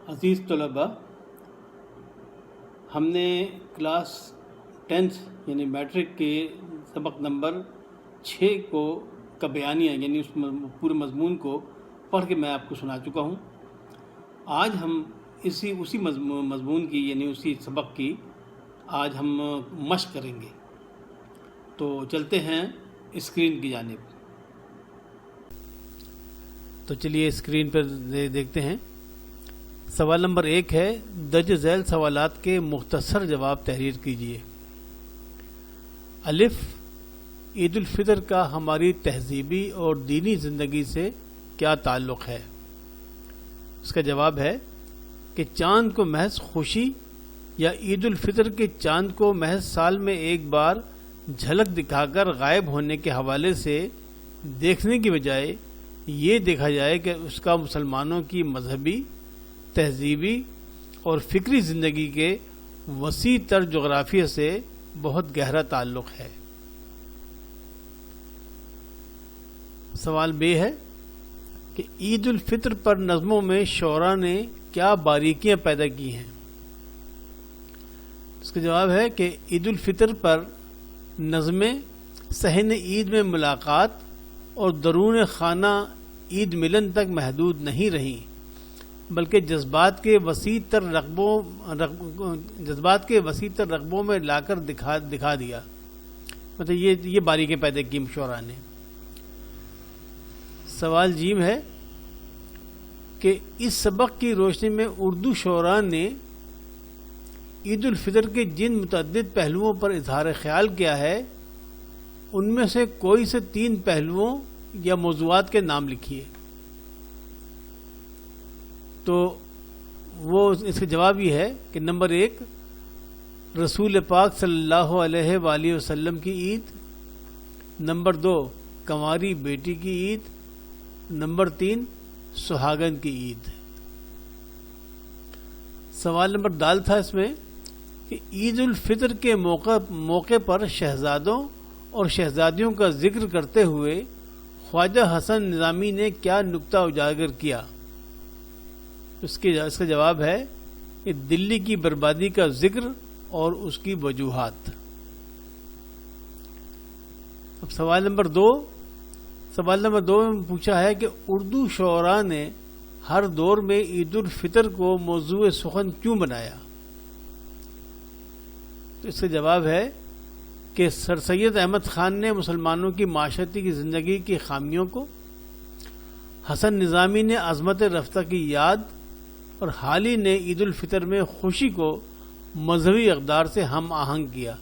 عزیز طلباء، ہم نے کلاس 10 یعنی میٹرک کے سبق نمبر 6 کا بیانیہ یعنی اس پورے مضمون کو پڑھ کے میں آپ کو سنا چکا ہوں۔ آج ہم اسی مضمون کی یعنی اسی سبق کی آج ہم مشق کریں گے۔ تو چلتے ہیں اسکرین کی جانب۔ تو چلیے اسکرین پر دیکھتے ہیں۔ سوال نمبر 1 ہے، درج ذیل سوالات کے مختصر جواب تحریر کیجیے۔ الف، عید الفطر کا ہماری تہذیبی اور دینی زندگی سے کیا تعلق ہے؟ اس کا جواب ہے کہ چاند کو محض خوشی یا عید الفطر کے چاند کو محض سال میں ایک بار جھلک دکھا کر غائب ہونے کے حوالے سے دیکھنے کی بجائے یہ دیکھا جائے کہ اس کا مسلمانوں کی مذہبی، تہذیبی اور فکری زندگی کے وسیع تر جغرافیہ سے بہت گہرا تعلق ہے۔ سوال ب ہے کہ عید الفطر پر نظموں میں شعراء نے کیا باریکیاں پیدا کی ہیں؟ اس کا جواب ہے کہ عید الفطر پر نظمیں صحن عید میں ملاقات اور درون خانہ عید ملن تک محدود نہیں رہیں، بلکہ جذبات کے وسیع تر رغبوں میں لا کر دکھا دیا۔ مطلب یہ باریکیاں پیدا کی شعراء نے۔ سوال جیم ہے کہ اس سبق کی روشنی میں اردو شعراء نے عید الفطر کے جن متعدد پہلوؤں پر اظہار خیال کیا ہے ان میں سے کوئی سے 3 پہلوؤں یا موضوعات کے نام لکھیے۔ تو وہ اس کا جواب یہ ہے کہ نمبر 1، رسول پاک صلی اللہ علیہ وآلہ وسلم کی عید، نمبر 2، کنواری بیٹی کی عید، نمبر 3، سہاگن کی عید۔ سوال نمبر ڈال تھا اس میں کہ عید الفطر کے موقع پر شہزادوں اور شہزادیوں کا ذکر کرتے ہوئے خواجہ حسن نظامی نے کیا نکتہ اجاگر کیا؟ اس کا جواب ہے کہ دلی کی بربادی کا ذکر اور اس کی وجوہات۔ اب سوال نمبر 2 میں پوچھا ہے کہ اردو شعراء نے ہر دور میں عید الفطر کو موضوع سخن کیوں بنایا؟ تو اس کا جواب ہے کہ سر سید احمد خان نے مسلمانوں کی معاشرتی کی زندگی کی خامیوں کو، حسن نظامی نے عظمت رفتہ کی یاد اور حالی نے عید الفطر میں خوشی کو مذہبی اقدار سے ہم آہنگ کیا،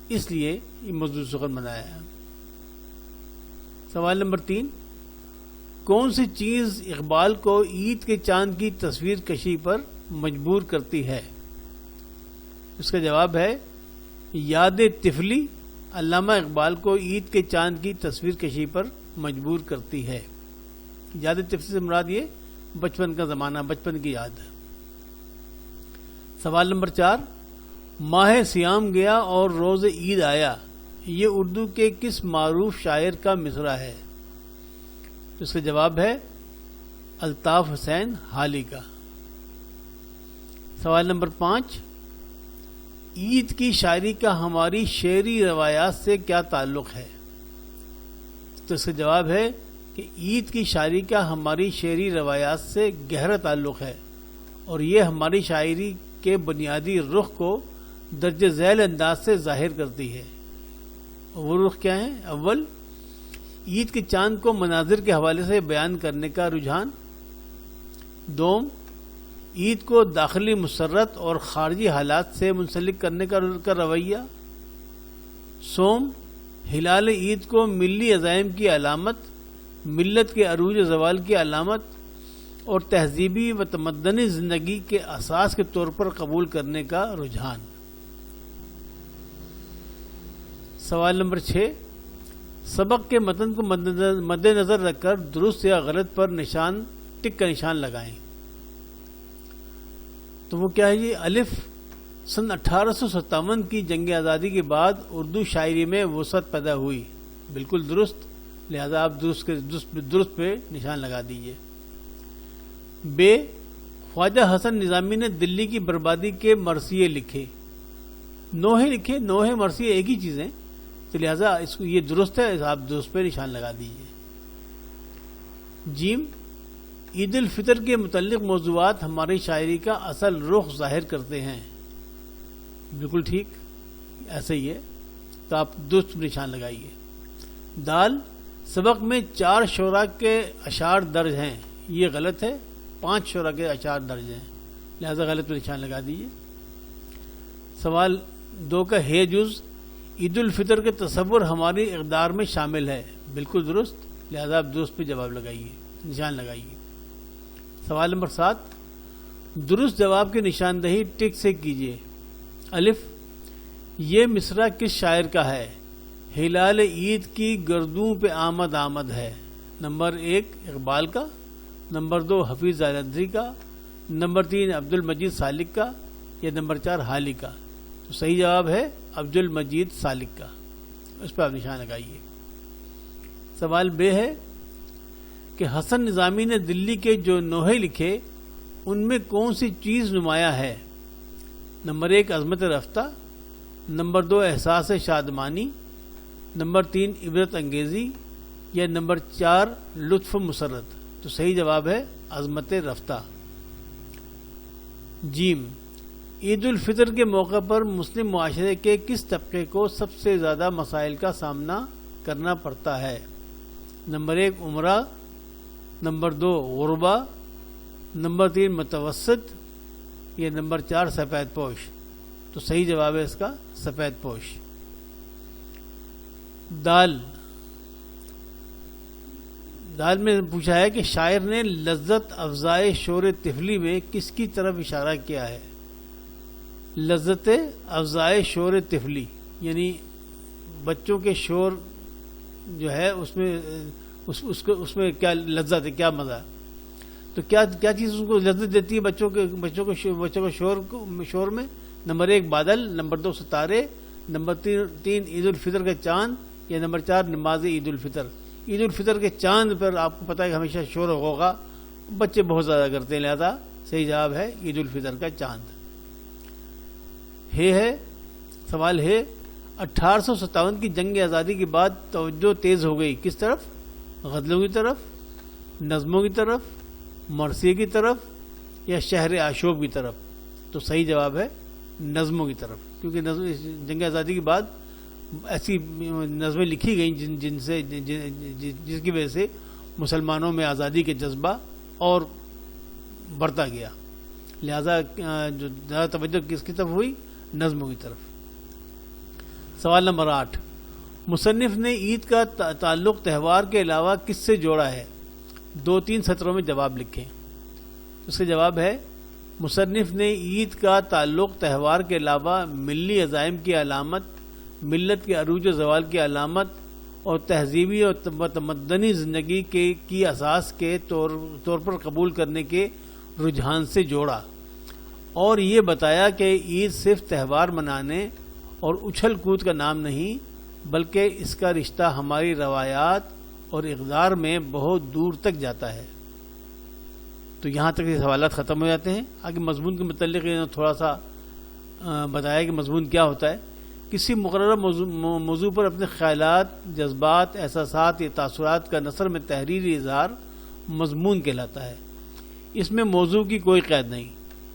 اس لیے یہ موضوع سخن بنایا ہے۔ سوال نمبر 3، کون سی چیز اقبال کو عید کے چاند کی تصویر کشی پر مجبور کرتی ہے؟ اس کا جواب ہے یاد طفلی علامہ اقبال کو عید کے چاند کی تصویر کشی پر مجبور کرتی ہے۔ یاد طفلی سے مراد یہ بچپن کا زمانہ، بچپن کی یاد ہے۔ سوال نمبر 4، ماہ سیام گیا اور روز عید آیا، یہ اردو کے کس معروف شاعر کا مصرع ہے؟ اس کا جواب ہے الطاف حسین حالی کا۔ سوال نمبر 5، عید کی شاعری کا ہماری شعری روایات سے کیا تعلق ہے؟ تو اس کا جواب ہے کہ عید کی شاعری کا ہماری شعری روایات سے گہرا تعلق ہے اور یہ ہماری شاعری کے بنیادی رخ کو درج ذیل انداز سے ظاہر کرتی ہے۔ وہ رخ کیا ہے؟ اول، عید کے چاند کو مناظر کے حوالے سے بیان کرنے کا رجحان۔ دوم، عید کو داخلی مسرت اور خارجی حالات سے منسلک کرنے کا رویہ۔ سوم، ہلال عید کو ملی عزائم کی علامت، ملت کے عروج زوال کی علامت اور تہذیبی و تمدنی زندگی کے اساس کے طور پر قبول کرنے کا رجحان۔ سوال نمبر 6، سبق کے متن کو مد نظر رکھ کر درست یا غلط پر ٹک کا نشان لگائیں۔ تو وہ کیا ہے جی؟ الف، سن 1857 کی جنگ آزادی کے بعد اردو شاعری میں وسعت پیدا ہوئی، بالکل درست، لہذا آپ درست پہ نشان لگا دیجئے۔ بے، خواجہ حسن نظامی نے دلی کی بربادی کے مرثیے لکھے. نوحے لکھے. نوحے مرثیے ایک ہی چیز ہیں، تو لہٰذا اس کو یہ درست ہے، آپ درست پہ نشان لگا دیجئے. جیم، عید الفطر کے متعلق موضوعات ہماری شاعری کا اصل رخ ظاہر کرتے ہیں. بالکل ٹھیک، ایسا ہی ہے، تو آپ درست پہ نشان لگائیے. دال، سبق میں 4 شعراء کے اشعار درج ہیں، یہ غلط ہے. 5 شعراء کے اشعار درج ہیں، لہذا غلط پہ نشان لگا دیجیے. سوال 2 کا ہے جز، عید الفطر کے تصور ہماری اقدار میں شامل ہے. بالکل درست، لہذا آپ درست پہ جواب لگائیے، نشان لگائیے. سوال نمبر 7، درست جواب کی نشاندہی ٹک سے کیجیے. الف، یہ مصرع کس شاعر کا ہے؟ ہلال عید کی گردوں پہ آمد آمد ہے. نمبر 1 اقبال کا، نمبر 2 حفیظ جالندھری کا، نمبر 3 عبد المجید سالک کا، یا نمبر 4 حالی کا. تو صحیح جواب ہے عبد المجید سالک کا، اس پہ آپ نشان لگائیے. سوال ب ہے کہ حسن نظامی نے دلی کے جو نوحے لکھے ان میں کون سی چیز نمایاں ہے؟ نمبر 1 عظمت رفتہ، نمبر 2 احساس شادمانی، نمبر 3 عبرت انگیزی، یا نمبر 4 لطف مسرت. تو صحیح جواب ہے عظمت رفتہ. جیم، عید الفطر کے موقع پر مسلم معاشرے کے کس طبقے کو سب سے زیادہ مسائل کا سامنا کرنا پڑتا ہے؟ نمبر 1 عمرہ، نمبر 2 غربا، نمبر 3 متوسط، یا نمبر 4 سفید پوش. تو صحیح جواب ہے اس کا سفید پوش. دال میں پوچھا ہے کہ شاعر نے لذت افزائے شور طفلی میں کس کی طرف اشارہ کیا ہے؟ لذت افزائے شور طفلی یعنی بچوں کے شور جو ہے اس میں کیا لذت ہے، کیا مزہ ہے. تو کیا چیز اس کو لذت دیتی ہے بچوں کو شور میں؟ نمبر 1 بادل، نمبر 2 ستارے، نمبر 3 عید الفطر کا چاند، یا نمبر 4 نماز عید الفطر. عید الفطر کے چاند پر آپ کو پتہ ہے کہ ہمیشہ شور ہوگا، بچے بہت زیادہ کرتے ہیں، لہذا صحیح جواب ہے عید الفطر کا چاند. سوال ہے 1857 کی جنگ آزادی کے بعد توجہ تیز ہو گئی کس طرف؟ غزلوں کی طرف، نظموں کی طرف، مرثیے کی طرف، یا شہر آشوب کی طرف. تو صحیح جواب ہے نظموں کی طرف، کیونکہ جنگ آزادی کے بعد ایسی نظمیں لکھی گئیں جس کی وجہ سے مسلمانوں میں آزادی کے جذبہ اور بڑھتا گیا، لہذا جو زیادہ توجہ کس کی طرف ہوئی؟ نظموں کی طرف. سوال نمبر 8، مصنف نے عید کا تعلق تہوار کے علاوہ کس سے جوڑا ہے؟ 2-3 سطروں میں جواب لکھیں. اس کا جواب ہے مصنف نے عید کا تعلق تہوار کے علاوہ ملی عزائم کی علامت، ملت کے عروج و زوال کی علامت، اور تہذیبی اور تمدنی زندگی کی اساس کے طور پر قبول کرنے کے رجحان سے جوڑا، اور یہ بتایا کہ عید صرف تہوار منانے اور اچھل کود کا نام نہیں، بلکہ اس کا رشتہ ہماری روایات اور اقدار میں بہت دور تک جاتا ہے. تو یہاں تک یہ سوالات ختم ہو جاتے ہیں. آگے مضمون کے متعلق تھوڑا سا بتایا کہ مضمون کیا ہوتا ہے. کسی مقررہ موضوع پر اپنے خیالات، جذبات، احساسات یا تاثرات کا نثر میں تحریری اظہار مضمون کہلاتا ہے. اس میں موضوع کی کوئی قید نہیں،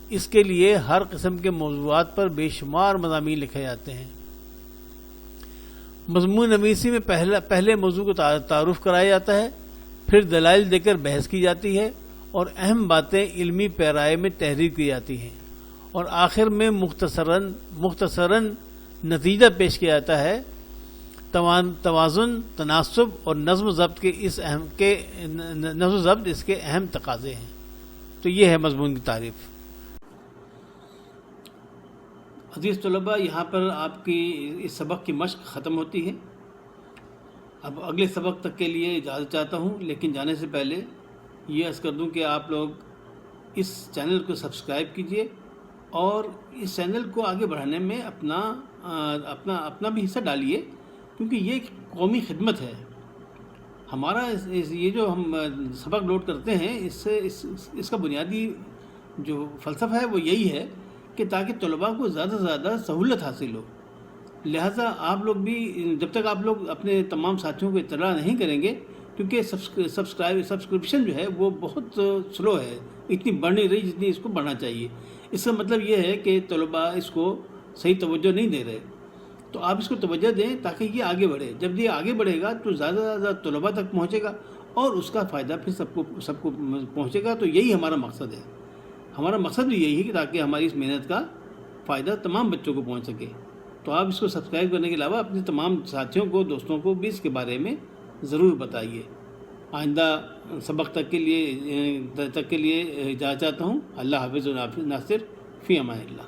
اس کے لیے ہر قسم کے موضوعات پر بے شمار مضامین لکھے جاتے ہیں. مضمون نویسی میں پہلے موضوع کو تعارف کرایا جاتا ہے، پھر دلائل دے کر بحث کی جاتی ہے، اور اہم باتیں علمی پیرائے میں تحریر کی جاتی ہیں، اور آخر میں مختصراً نتیجہ پیش کیا جاتا ہے. توازن، تناسب اور نظم و ضبط اس کے اہم تقاضے ہیں. تو یہ ہے مضمون کی تعریف. عزیز طلباء، یہاں پر آپ کی اس سبق کی مشق ختم ہوتی ہے. اب اگلے سبق تک کے لیے اجازت چاہتا ہوں، لیکن جانے سے پہلے یہ عرض کر دوں کہ آپ لوگ اس چینل کو سبسکرائب کیجئے اور اس چینل کو آگے بڑھانے میں اپنا بھی حصہ ڈالیے، کیونکہ یہ ایک قومی خدمت ہے. ہمارا یہ جو ہم سبق لوڈ کرتے ہیں اس کا بنیادی جو فلسفہ ہے وہ یہی ہے کہ تاکہ طلباء کو زیادہ سے زیادہ سہولت حاصل ہو، لہٰذا آپ لوگ بھی جب تک آپ لوگ اپنے تمام ساتھیوں کو اطلاع نہیں کریں گے، کیونکہ سبسکرپشن جو ہے وہ بہت سلو ہے، اتنی بڑھ نہیں رہی جتنی اس کو بڑھنا چاہیے۔ اس کا مطلب یہ ہے کہ طلباء اس کو صحیح توجہ نہیں دے رہے، تو آپ اس کو توجہ دیں تاکہ یہ آگے بڑھے۔ جب یہ آگے بڑھے گا تو زیادہ سے زیادہ طلباء تک پہنچے گا اور اس کا فائدہ پھر سب کو پہنچے گا۔ تو یہی ہمارا مقصد ہے، ہمارا مقصد بھی یہی ہے کہ تاکہ ہماری اس محنت کا فائدہ تمام بچوں کو پہنچ سکے۔ تو آپ اس کو سبسکرائب کرنے کے علاوہ اپنے تمام ساتھیوں کو، دوستوں کو بھی اس کے بارے میں ضرور بتائیے۔ آئندہ سبق تک کے لیے اجازت چاہتا ہوں۔ اللہ حافظ و ناصر، فی امان اللہ۔